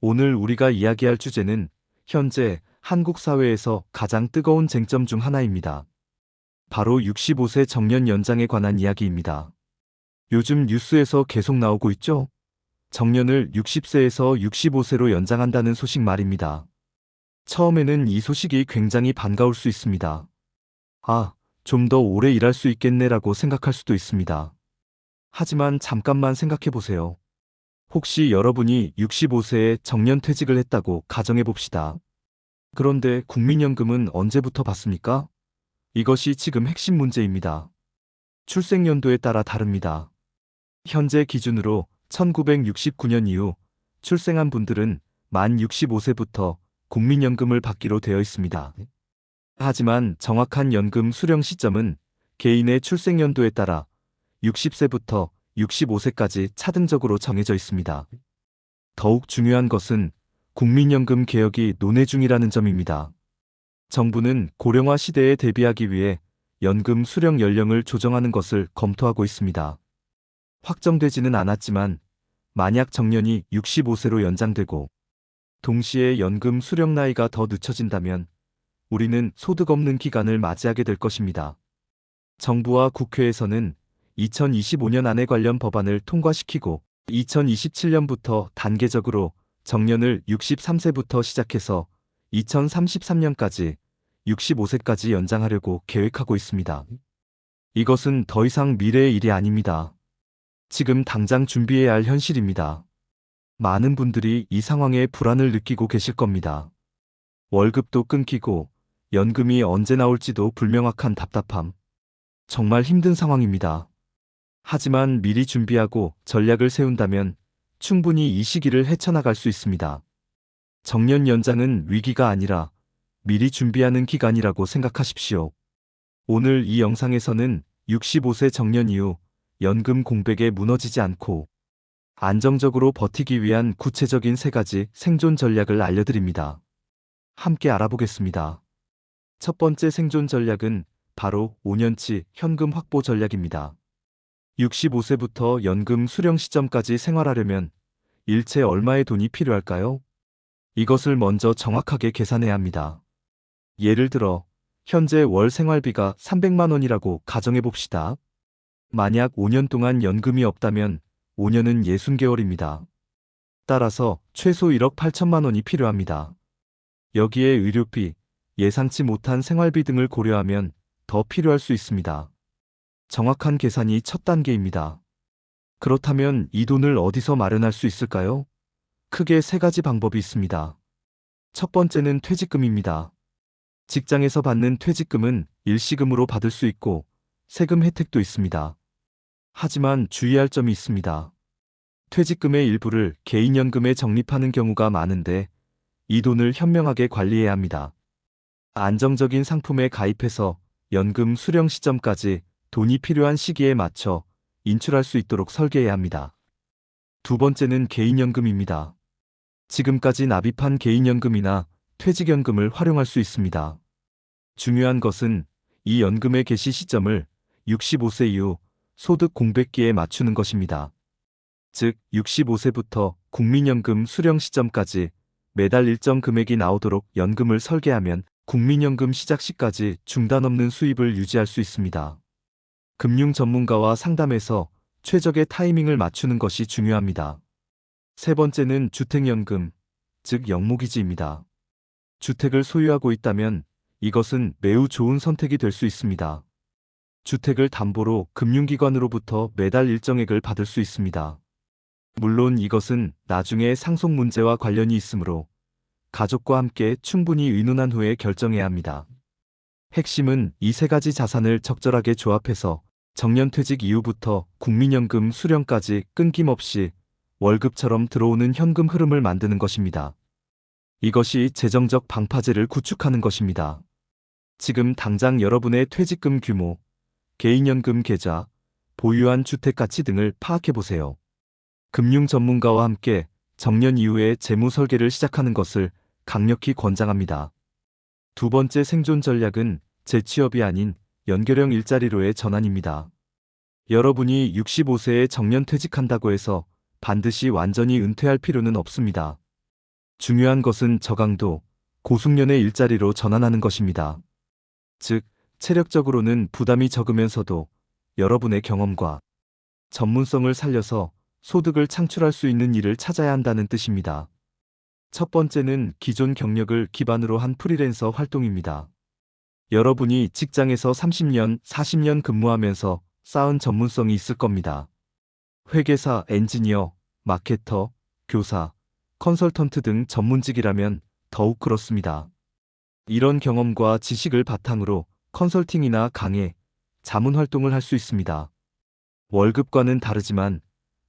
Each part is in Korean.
오늘 우리가 이야기할 주제는 현재 한국 사회에서 가장 뜨거운 쟁점 중 하나입니다. 바로 65세 정년 연장에 관한 이야기입니다. 요즘 뉴스에서 계속 나오고 있죠? 정년을 60세에서 65세로 연장한다는 소식 말입니다. 처음에는 이 소식이 굉장히 반가울 수 있습니다. 아, 좀 더 오래 일할 수 있겠네라고 생각할 수도 있습니다. 하지만 잠깐만 생각해 보세요. 혹시 여러분이 65세에 정년퇴직을 했다고 가정해 봅시다. 그런데 국민연금은 언제부터 받습니까? 이것이 지금 핵심 문제입니다. 출생연도에 따라 다릅니다. 현재 기준으로 1969년 이후 출생한 분들은 만 65세부터 국민연금을 받기로 되어 있습니다. 하지만 정확한 연금 수령 시점은 개인의 출생연도에 따라 60세부터 65세까지 차등적으로 정해져 있습니다. 더욱 중요한 것은 국민연금 개혁이 논의 중이라는 점입니다. 정부는 고령화 시대에 대비하기 위해 연금 수령 연령을 조정하는 것을 검토하고 있습니다. 확정되지는 않았지만 만약 정년이 65세로 연장되고 동시에 연금 수령 나이가 더 늦춰진다면 우리는 소득 없는 기간을 맞이하게 될 것입니다. 정부와 국회에서는 2025년 안에 관련 법안을 통과시키고 2027년부터 단계적으로 정년을 63세부터 시작해서 2033년까지 65세까지 연장하려고 계획하고 있습니다. 이것은 더 이상 미래의 일이 아닙니다. 지금 당장 준비해야 할 현실입니다. 많은 분들이 이 상황에 불안을 느끼고 계실 겁니다. 월급도 끊기고 연금이 언제 나올지도 불명확한 답답함. 정말 힘든 상황입니다. 하지만 미리 준비하고 전략을 세운다면 충분히 이 시기를 헤쳐나갈 수 있습니다. 정년 연장은 위기가 아니라 미리 준비하는 기간이라고 생각하십시오. 오늘 이 영상에서는 65세 정년 이후 연금 공백에 무너지지 않고 안정적으로 버티기 위한 구체적인 3가지 생존 전략을 알려드립니다. 함께 알아보겠습니다. 첫 번째 생존 전략은 바로 5년치 현금 확보 전략입니다. 65세부터 연금 수령 시점까지 생활하려면 일체 얼마의 돈이 필요할까요? 이것을 먼저 정확하게 계산해야 합니다. 예를 들어 현재 월 생활비가 300만 원이라고 가정해 봅시다. 만약 5년 동안 연금이 없다면 5년은 60개월입니다. 따라서 최소 1억 8천만 원이 필요합니다. 여기에 의료비, 예상치 못한 생활비 등을 고려하면 더 필요할 수 있습니다. 정확한 계산이 첫 단계입니다. 그렇다면 이 돈을 어디서 마련할 수 있을까요? 크게 3가지 방법이 있습니다. 첫 번째는 퇴직금입니다. 직장에서 받는 퇴직금은 일시금으로 받을 수 있고 세금 혜택도 있습니다. 하지만 주의할 점이 있습니다. 퇴직금의 일부를 개인연금에 적립하는 경우가 많은데 이 돈을 현명하게 관리해야 합니다. 안정적인 상품에 가입해서 연금 수령 시점까지 돈이 필요한 시기에 맞춰 인출할 수 있도록 설계해야 합니다. 두 번째는 개인연금입니다. 지금까지 납입한 개인연금이나 퇴직연금을 활용할 수 있습니다. 중요한 것은 이 연금의 개시 시점을 65세 이후 소득 공백기에 맞추는 것입니다. 즉 65세부터 국민연금 수령 시점까지 매달 일정 금액이 나오도록 연금을 설계하면 국민연금 시작 시까지 중단 없는 수입을 유지할 수 있습니다. 금융 전문가와 상담해서 최적의 타이밍을 맞추는 것이 중요합니다. 세 번째는 주택연금, 즉 영목이지입니다. 주택을 소유하고 있다면 이것은 매우 좋은 선택이 될 수 있습니다. 주택을 담보로 금융기관으로부터 매달 일정액을 받을 수 있습니다. 물론 이것은 나중에 상속 문제와 관련이 있으므로 가족과 함께 충분히 의논한 후에 결정해야 합니다. 핵심은 이 3가지 자산을 적절하게 조합해서 정년퇴직 이후부터 국민연금 수령까지 끊김없이 월급처럼 들어오는 현금 흐름을 만드는 것입니다. 이것이 재정적 방파제를 구축하는 것입니다. 지금 당장 여러분의 퇴직금 규모, 개인연금 계좌, 보유한 주택 가치 등을 파악해보세요. 금융 전문가와 함께 정년 이후에 재무 설계를 시작하는 것을 강력히 권장합니다. 두 번째 생존 전략은 재취업이 아닌 연결형 일자리로의 전환입니다. 여러분이 65세에 정년퇴직한다고 해서 반드시 완전히 은퇴할 필요는 없습니다. 중요한 것은 저강도, 고숙련의 일자리로 전환하는 것입니다. 즉, 체력적으로는 부담이 적으면서도 여러분의 경험과 전문성을 살려서 소득을 창출할 수 있는 일을 찾아야 한다는 뜻입니다. 첫 번째는 기존 경력을 기반으로 한 프리랜서 활동입니다. 여러분이 직장에서 30년, 40년 근무하면서 쌓은 전문성이 있을 겁니다. 회계사, 엔지니어, 마케터, 교사, 컨설턴트 등 전문직이라면 더욱 그렇습니다. 이런 경험과 지식을 바탕으로 컨설팅이나 강의, 자문 활동을 할 수 있습니다. 월급과는 다르지만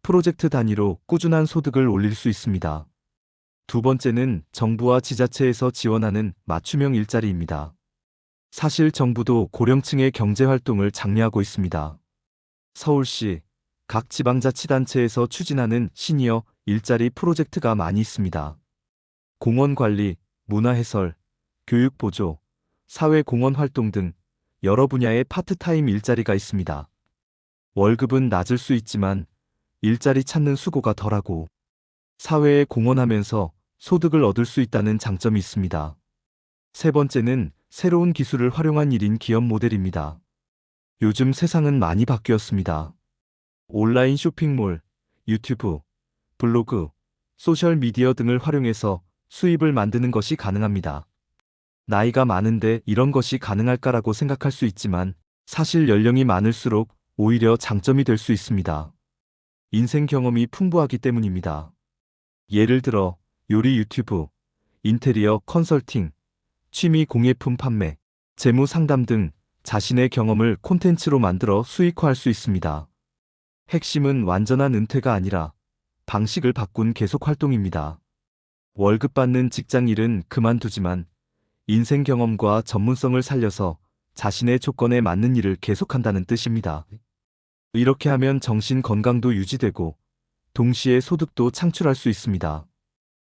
프로젝트 단위로 꾸준한 소득을 올릴 수 있습니다. 두 번째는 정부와 지자체에서 지원하는 맞춤형 일자리입니다. 사실 정부도 고령층의 경제활동을 장려하고 있습니다. 서울시, 각 지방자치단체에서 추진하는 시니어 일자리 프로젝트가 많이 있습니다. 공원관리, 문화해설, 교육보조, 사회공헌활동 등 여러 분야의 파트타임 일자리가 있습니다. 월급은 낮을 수 있지만 일자리 찾는 수고가 덜하고 사회에 공헌하면서 소득을 얻을 수 있다는 장점이 있습니다. 세 번째는 새로운 기술을 활용한 1인 기업 모델입니다. 요즘 세상은 많이 바뀌었습니다. 온라인 쇼핑몰, 유튜브, 블로그, 소셜미디어 등을 활용해서 수입을 만드는 것이 가능합니다. 나이가 많은데 이런 것이 가능할까라고 생각할 수 있지만 사실 연령이 많을수록 오히려 장점이 될 수 있습니다. 인생 경험이 풍부하기 때문입니다. 예를 들어 요리 유튜브, 인테리어 컨설팅, 취미 공예품 판매, 재무 상담 등 자신의 경험을 콘텐츠로 만들어 수익화할 수 있습니다. 핵심은 완전한 은퇴가 아니라 방식을 바꾼 계속 활동입니다. 월급 받는 직장 일은 그만두지만 인생 경험과 전문성을 살려서 자신의 조건에 맞는 일을 계속한다는 뜻입니다. 이렇게 하면 정신 건강도 유지되고 동시에 소득도 창출할 수 있습니다.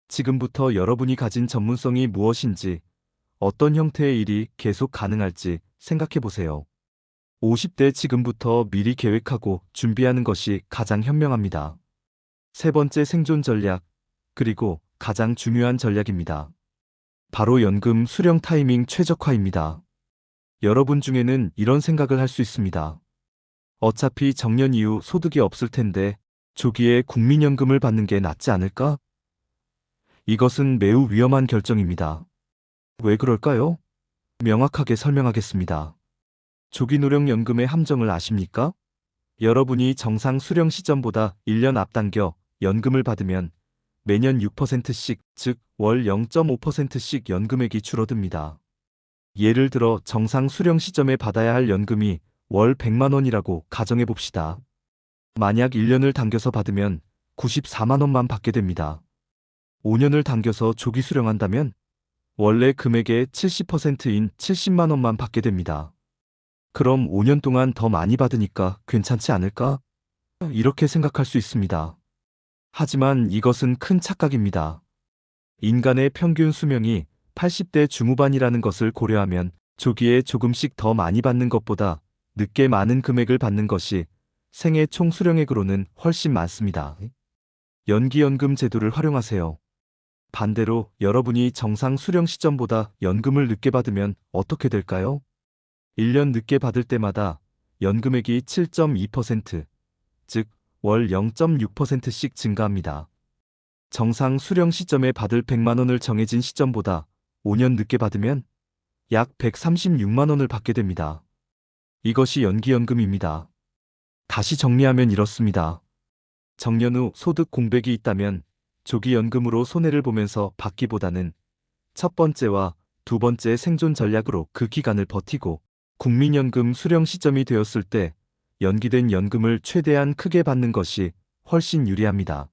지금부터 여러분이 가진 전문성이 무엇인지, 어떤 형태의 일이 계속 가능할지 생각해 보세요. 50대 지금부터 미리 계획하고 준비하는 것이 가장 현명합니다. 세 번째 생존 전략, 그리고 가장 중요한 전략입니다. 바로 연금 수령 타이밍 최적화입니다. 여러분 중에는 이런 생각을 할 수 있습니다. 어차피 정년 이후 소득이 없을 텐데 조기에 국민연금을 받는 게 낫지 않을까? 이것은 매우 위험한 결정입니다. 왜 그럴까요? 명확하게 설명하겠습니다. 조기노령연금의 함정을 아십니까? 여러분이 정상 수령 시점보다 1년 앞당겨 연금을 받으면 매년 6%씩, 즉 월 0.5%씩 연금액이 줄어듭니다. 예를 들어 정상 수령 시점에 받아야 할 연금이 월 100만 원이라고 가정해 봅시다. 만약 1년을 당겨서 받으면 94만 원만 받게 됩니다. 5년을 당겨서 조기 수령한다면 원래 금액의 70%인 70만 원만 받게 됩니다. 그럼 5년 동안 더 많이 받으니까 괜찮지 않을까? 이렇게 생각할 수 있습니다. 하지만 이것은 큰 착각입니다. 인간의 평균 수명이 80대 중후반이라는 것을 고려하면 조기에 조금씩 더 많이 받는 것보다 늦게 많은 금액을 받는 것이 생애 총 수령액으로는 훨씬 많습니다. 연기연금 제도를 활용하세요. 반대로 여러분이 정상 수령 시점보다 연금을 늦게 받으면 어떻게 될까요? 1년 늦게 받을 때마다 연금액이 7.2%, 즉 월 0.6%씩 증가합니다. 정상 수령 시점에 받을 100만 원을 정해진 시점보다 5년 늦게 받으면 약 136만 원을 받게 됩니다. 이것이 연기연금입니다. 다시 정리하면 이렇습니다. 정년 후 소득 공백이 있다면 조기연금으로 손해를 보면서 받기보다는 첫 번째와 두 번째 생존 전략으로 그 기간을 버티고 국민연금 수령 시점이 되었을 때 연기된 연금을 최대한 크게 받는 것이 훨씬 유리합니다.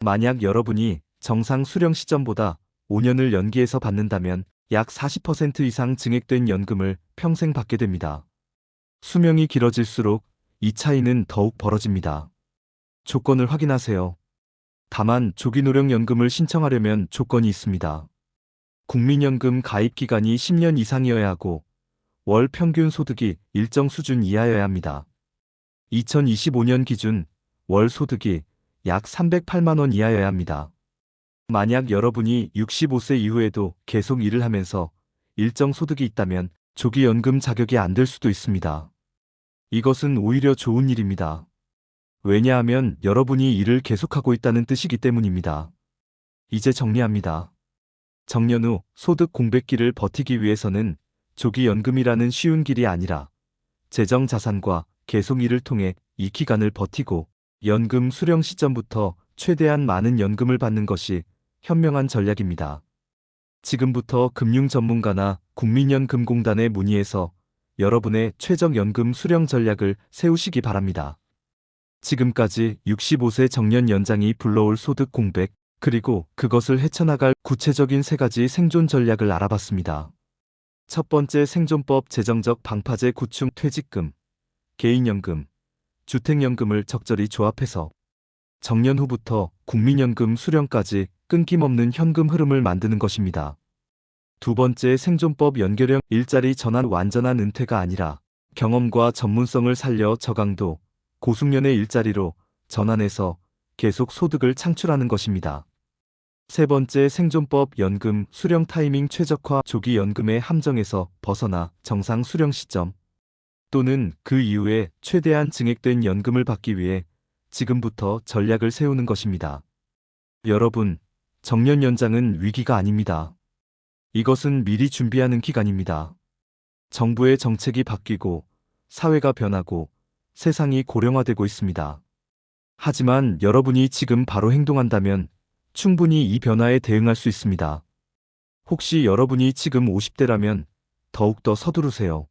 만약 여러분이 정상 수령 시점보다 5년을 연기해서 받는다면 약 40% 이상 증액된 연금을 평생 받게 됩니다. 수명이 길어질수록 이 차이는 더욱 벌어집니다. 조건을 확인하세요. 다만 조기노령연금을 신청하려면 조건이 있습니다. 국민연금 가입 기간이 10년 이상이어야 하고 월 평균 소득이 일정 수준 이하여야 합니다. 2025년 기준 월 소득이 약 308만 원 이하여야 합니다. 만약 여러분이 65세 이후에도 계속 일을 하면서 일정 소득이 있다면 조기연금 자격이 안 될 수도 있습니다. 이것은 오히려 좋은 일입니다. 왜냐하면 여러분이 일을 계속하고 있다는 뜻이기 때문입니다. 이제 정리합니다. 정년 후 소득 공백기를 버티기 위해서는 조기연금이라는 쉬운 길이 아니라 재정 자산과 계속 일을 통해 이 기간을 버티고 연금 수령 시점부터 최대한 많은 연금을 받는 것이 현명한 전략입니다. 지금부터 금융 전문가나 국민연금공단에 문의해서 여러분의 최적연금 수령 전략을 세우시기 바랍니다. 지금까지 65세 정년 연장이 불러올 소득 공백, 그리고 그것을 헤쳐나갈 구체적인 3가지 생존 전략을 알아봤습니다. 첫 번째 생존법 재정적 방파제 구축 퇴직금, 개인연금, 주택연금을 적절히 조합해서 정년 후부터 국민연금 수령까지 끊김없는 현금 흐름을 만드는 것입니다. 두 번째 생존법 연결형 일자리 전환 완전한 은퇴가 아니라 경험과 전문성을 살려 저강도, 고숙련의 일자리로 전환해서 계속 소득을 창출하는 것입니다. 세 번째 생존법 연금 수령 타이밍 최적화 조기 연금의 함정에서 벗어나 정상 수령 시점 또는 그 이후에 최대한 증액된 연금을 받기 위해 지금부터 전략을 세우는 것입니다. 여러분, 정년 연장은 위기가 아닙니다. 이것은 미리 준비하는 기간입니다. 정부의 정책이 바뀌고 사회가 변하고 세상이 고령화되고 있습니다. 하지만 여러분이 지금 바로 행동한다면 충분히 이 변화에 대응할 수 있습니다. 혹시 여러분이 지금 50대라면 더욱더 서두르세요.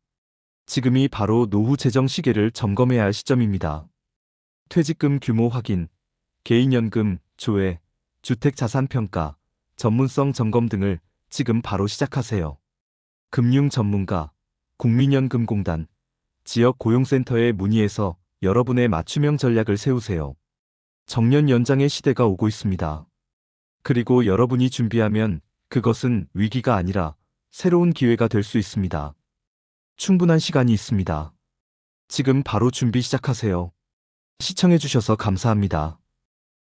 지금이 바로 노후 재정 시계를 점검해야 할 시점입니다. 퇴직금 규모 확인, 개인연금, 조회, 주택자산평가, 전문성 점검 등을 지금 바로 시작하세요. 금융 전문가, 국민연금공단, 지역 고용센터에 문의해서 여러분의 맞춤형 전략을 세우세요. 정년 연장의 시대가 오고 있습니다. 그리고 여러분이 준비하면 그것은 위기가 아니라 새로운 기회가 될 수 있습니다. 충분한 시간이 있습니다. 지금 바로 준비 시작하세요. 시청해주셔서 감사합니다.